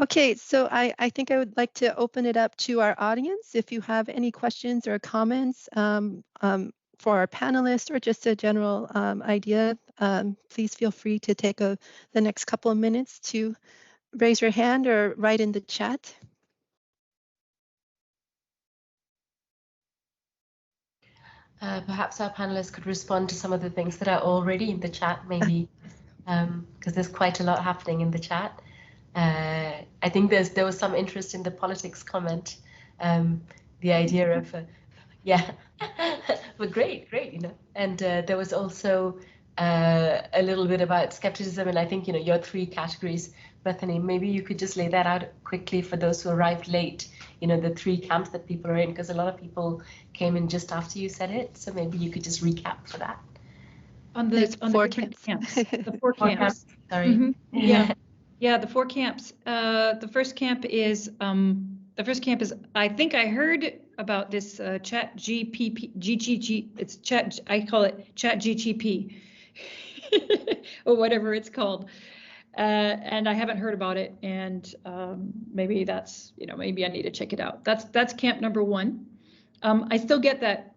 Okay, so I think I would like to open it up to our audience. If you have any questions or comments for our panelists or just a general idea, please feel free to take the next couple of minutes to raise your hand or write in the chat. Perhaps our panelists could respond to some of the things that are already in the chat, maybe, because there's quite a lot happening in the chat. I think there was some interest in the politics comment, the idea of, yeah, but great, you know. And there was also a little bit about skepticism, and I think, you know, your three categories, Bethany, maybe you could just lay that out quickly for those who arrived late, you know, the three camps that people are in, because a lot of people came in just after you said it, so maybe you could just recap for that. On the different camps. The four camps. Sorry. Mm-hmm. Yeah, the four camps. The first camp is I think I heard about this chat GGG. It's chat. I call it chat GGP or whatever it's called. And I haven't heard about it, and maybe that's, you know, maybe I need to check it out. That's camp number one. I still get that.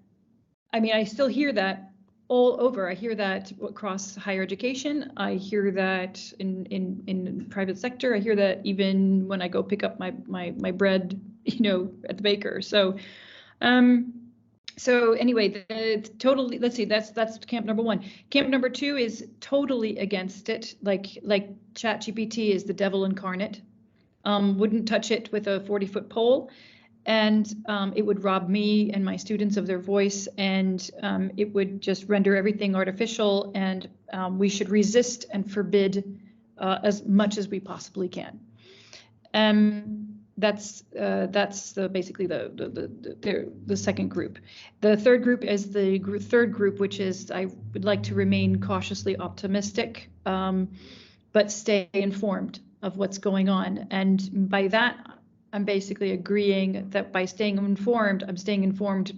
I mean, I still hear that all over. I hear that across higher education. I hear that in private sector. I hear that even when I go pick up my bread, you know, at the baker. So anyway, totally. Let's see. That's camp number one. Camp number two is totally against it. Like ChatGPT is the devil incarnate. Wouldn't touch it with a 40-foot pole. And it would rob me and my students of their voice, and it would just render everything artificial, and we should resist and forbid as much as we possibly can. That's basically the second group. The third group is the third group, which is I would like to remain cautiously optimistic, but stay informed of what's going on. And by that, I'm basically agreeing that by staying informed, I'm staying informed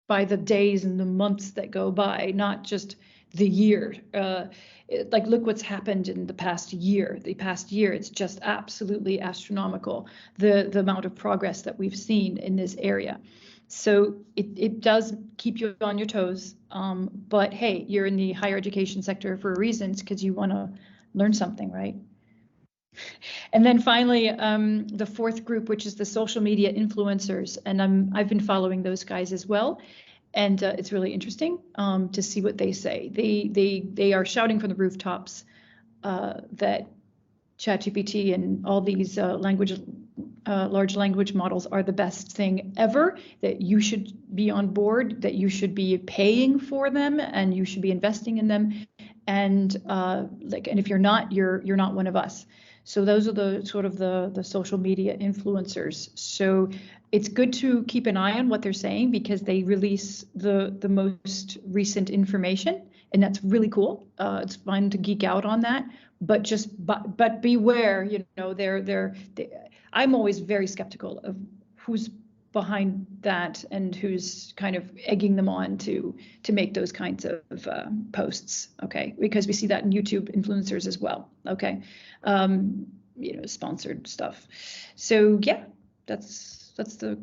by the days and the months that go by, not just the year. Like, look what's happened in the past year. The past year, it's just absolutely astronomical, the amount of progress that we've seen in this area. So it does keep you on your toes. But hey, you're in the higher education sector for a reason, because you want to learn something, right? And then finally, the fourth group, which is the social media influencers, and I've been following those guys as well, and it's really interesting to see what they say. They are shouting from the rooftops that ChatGPT and all these large language models are the best thing ever, that you should be on board, that you should be paying for them, and you should be investing in them, and and if you're not, you're not one of us. So those are the sort of the social media influencers. So it's good to keep an eye on what they're saying, because they release the most recent information, and that's really cool. It's fun to geek out on that, but beware, you know, I'm always very skeptical of who's behind that and who's kind of egging them on to make those kinds of posts, okay? Because we see that in YouTube influencers as well, okay? You know, sponsored stuff. So yeah, that's the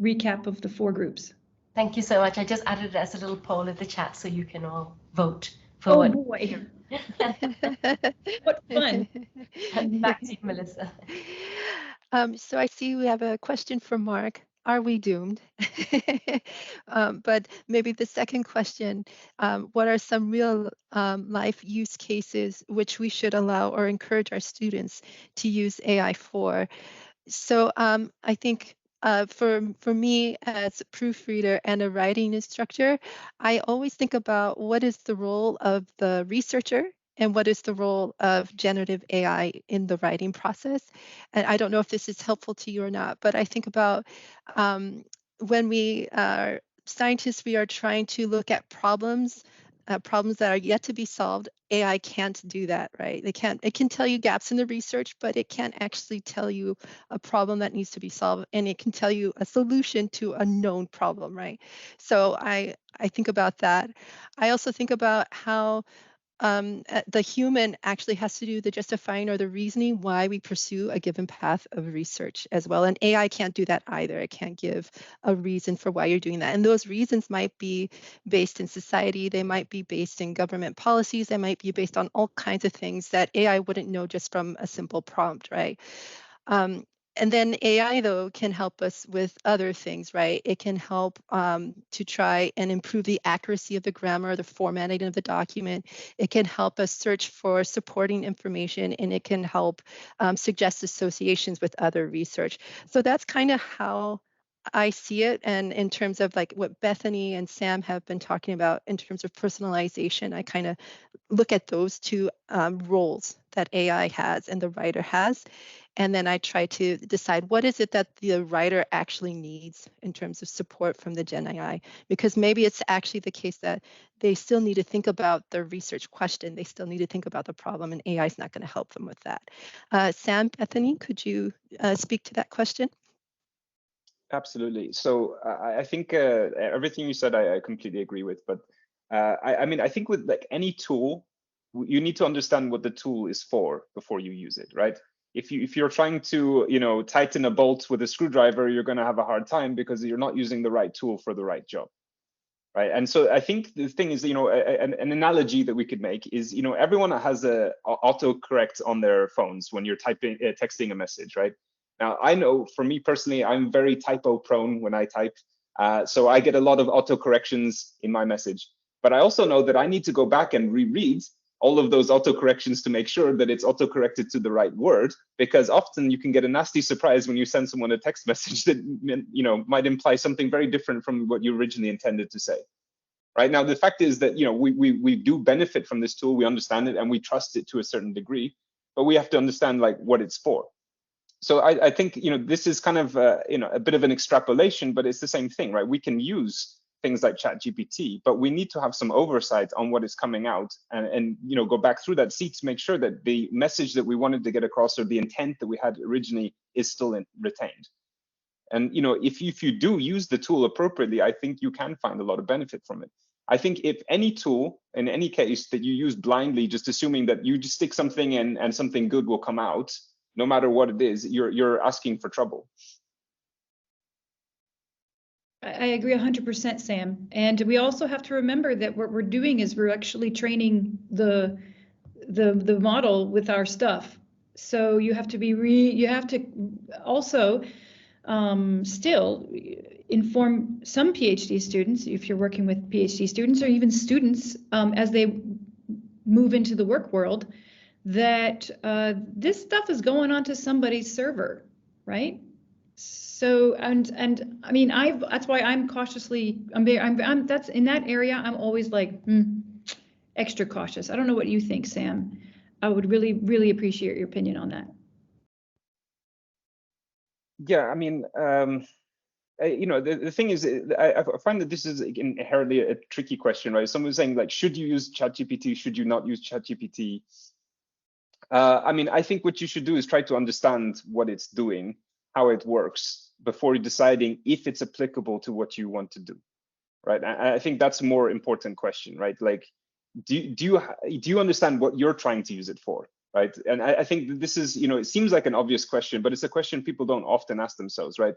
recap of the four groups. Thank you so much. I just added it as a little poll in the chat so you can all vote for what. Boy. What fun. Back to you, Melissa. So I see we have a question from Mark. Are we doomed? But maybe the second question, what are some real life use cases which we should allow or encourage our students to use AI for? So I think for me as a proofreader and a writing instructor, I always think about what is the role of the researcher and what is the role of generative AI in the writing process. And I don't know if this is helpful to you or not, but I think about when we are scientists, we are trying to look at problems that are yet to be solved. AI can't do that, right? It can tell you gaps in the research, but it can't actually tell you a problem that needs to be solved, and it can tell you a solution to a known problem, right? So I think about that. I also think about how the human actually has to do the justifying or the reasoning why we pursue a given path of research as well. And AI can't do that either. It can't give a reason for why you're doing that. And those reasons might be based in society, they might be based in government policies, they might be based on all kinds of things that AI wouldn't know just from a simple prompt, right? Um, and then AI, though, can help us with other things, right? It can help to try and improve the accuracy of the grammar, the formatting of the document. It can help us search for supporting information, and it can help suggest associations with other research. So that's kind of how I see it. And in terms of like what Bethany and Sam have been talking about in terms of personalization, I kind of look at those two roles that AI has and the writer has. And then I try to decide what is it that the writer actually needs in terms of support from the Gen AI, because maybe it's actually the case that they still need to think about the research question. They still need to think about the problem, and AI is not going to help them with that. Sam, Bethany, could you speak to that question? Absolutely. So I think everything you said, I completely agree with. But I mean, I think with like any tool, you need to understand what the tool is for before you use it, right? If you're trying to, you know, tighten a bolt with a screwdriver, you're going to have a hard time because you're not using the right tool for the right job, right? And so I think the thing is, you know, an analogy that we could make is, you know, everyone has a autocorrect on their phones when you're typing, texting a message, right? Now, I know for me personally, I'm very typo prone when I type. So I get a lot of autocorrections in my message. But I also know that I need to go back and reread all of those autocorrections to make sure that it's autocorrected to the right word, because often you can get a nasty surprise when you send someone a text message that, you know, might imply something very different from what you originally intended to say. Right now, the fact is that, you know, we do benefit from this tool, we understand it, and we trust it to a certain degree, but we have to understand like what it's for. So I think, you know, this is kind of you know, a bit of an extrapolation, but it's the same thing, right? We can use things like ChatGPT, but we need to have some oversight on what is coming out, and you know, go back through that seed to make sure that the message that we wanted to get across or the intent that we had originally is still retained. And you know, if you do use the tool appropriately, I think you can find a lot of benefit from it. I think if any tool, in any case, that you use blindly, just assuming that you just stick something in and something good will come out, no matter what it is, you're asking for trouble. I agree 100%, Sam. And we also have to remember that what we're doing is we're actually training the model with our stuff. So you have to be you have to also still inform some PhD students, if you're working with PhD students or even students as they move into the work world, that this stuff is going onto somebody's server, right? So and I mean, that's why I'm cautiously I'm that's in that area I'm always like extra cautious. I don't know what you think, Sam. I would really appreciate your opinion on that. Yeah, I mean, you know, the thing is, I find that this is inherently a tricky question, right? Someone's saying like, should you use ChatGPT? Should you not use ChatGPT? I mean, I think what you should do is try to understand what it's doing, how it works, before deciding if it's applicable to what you want to do, right? I think that's a more important question, right? Like, do you understand what you're trying to use it for, right? And I think that this is, you know, it seems like an obvious question, but it's a question people don't often ask themselves, right?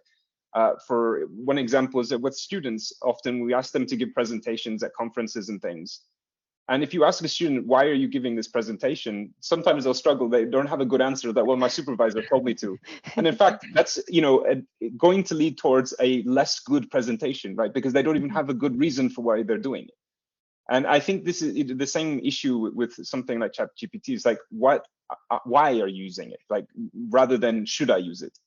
For one example is that with students, often we ask them to give presentations at conferences and things. And if you ask a student, why are you giving this presentation? Sometimes they'll struggle. They don't have a good answer that, well, my supervisor told me to. And in fact, that's, you know, going to lead towards a less good presentation, right? Because they don't even have a good reason for why they're doing it. And I think this is the same issue with something like ChatGPT. It's like, why are you using it? Like, rather than should I use it?